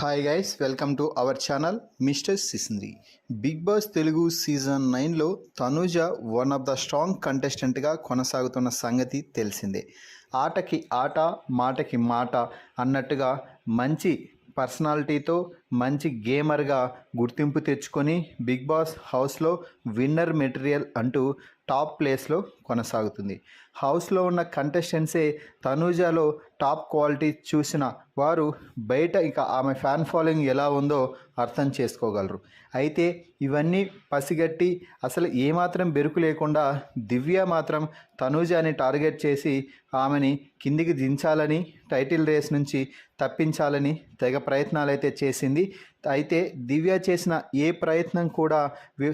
Hi guys, welcome to our channel mister Sisindri. Big Boss Telugu season 9లో Tanuja one of the strong కంటెస్టెంట్గా కొనసాగుతున్న సంగతి తెలిసిందే. ఆటకి ఆట, మాటకి మాట అన్నట్టుగా మంచి పర్సనాలిటీతో మంచి గేమర్గా గుర్తింపు తెచ్చుకొని బిగ్ బాస్ హౌస్లో విన్నర్ మెటీరియల్ అంటూ టాప్ ప్లేస్లో కొనసాగుతుంది. హౌస్లో ఉన్న కంటెస్టెంట్సే తనూజలో టాప్ క్వాలిటీ చూసిన వారు బయట ఇక ఆమె ఫ్యాన్ ఫాలోయింగ్ ఎలా ఉందో అర్థం చేసుకోగలరు. అయితే ఇవన్నీ పసిగట్టి అసలు ఏమాత్రం బెరుకు లేకుండా దివ్య మాత్రం తనూజని టార్గెట్ చేసి ఆమెని కిందికి దించాలని, టైటిల్ రేస్ నుంచి తప్పించాలని తెగ ప్రయత్నాలు అయితే చేసింది. అయితే దివ్య చేసిన ఏ ప్రయత్నం కూడా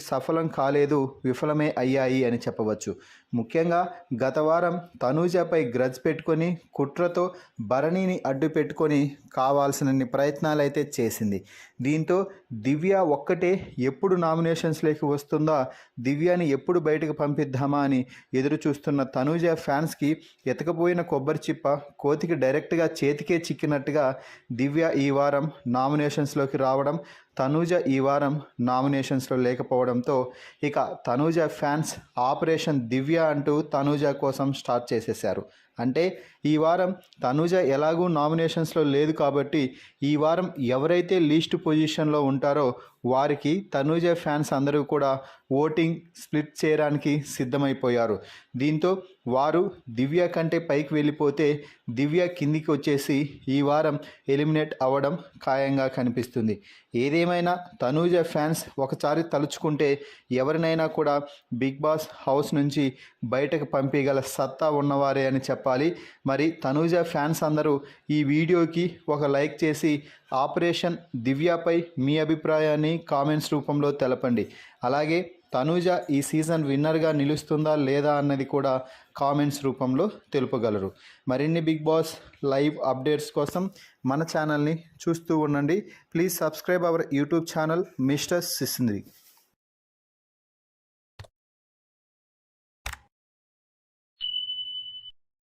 సఫలం కాలేదు, విఫలమే అయ్యాయి అని చెప్పవచ్చు. ముఖ్యంగా గత వారం తనూజపై గ్రజ్ పెట్టుకొని కుట్రతో భరణిని అడ్డు పెట్టుకొని కావాల్సినన్ని ప్రయత్నాలు అయితే చేసింది. దీంతో దివ్య ఒక్కటే ఎప్పుడు నామినేషన్స్లోకి వస్తుందా, దివ్యని ఎప్పుడు బయటకు పంపిద్దామా అని ఎదురు చూస్తున్న తనూజ ఫ్యాన్స్కి ఎతకపోయిన కొబ్బరి చిప్ప కోతికి డైరెక్ట్గా చేతికే చిక్కినట్టుగా దివ్య ఈ వారం నామినేషన్స్లోకి రావడం, తనూజ ఈ వారం నామినేషన్స్లో లేకపోవడంతో ఇక తనూజ ఫ్యాన్స్ ఆపరేషన్ దివ్య అంటూ తనూజ కోసం స్టార్ట్ చేసేశారు. అంటే ఈ వారం తనూజ ఎలాగూ నామినేషన్స్లో లేదు కాబట్టి ఈ వారం ఎవరైతే లీస్ట్ పొజిషన్లో ఉంటారో వారికి తనూజ ఫ్యాన్స్ అందరూ కూడా ఓటింగ్ స్ప్లిట్ చేయడానికి సిద్ధమైపోయారు. దీంతో వారు దివ్య కంటే పైకి వెళ్ళిపోతే దివ్య కిందికి వచ్చేసి ఈ వారం ఎలిమినేట్ అవ్వడం ఖాయంగా కనిపిస్తుంది. ఏదేమైనా తనూజ ఫ్యాన్స్ ఒకసారి తలుచుకుంటే ఎవరినైనా కూడా బిగ్ బాస్ హౌస్ నుంచి బయటకు పంపించగల సత్తా ఉన్నవారే అని చెప్పాలి. మరి తనూజ ఫ్యాన్స్ అందరూ ఈ వీడియోకి ఒక లైక్ చేసి ఆపరేషన్ దివ్యపై మీ అభిప్రాయాన్ని కామెంట్స్ రూపంలో తెలపండి. అలాగే తనూజ ఈ సీజన్ విన్నర్గా నిలుస్తుందా లేదా అన్నది కూడా కామెంట్స్ రూపంలో తెలుపగలరు. మరిన్ని బిగ్ బాస్ లైవ్ అప్డేట్స్ కోసం మన ఛానల్ని చూస్తూ ఉండండి. Please subscribe our YouTube channel mister సిసింద్రి.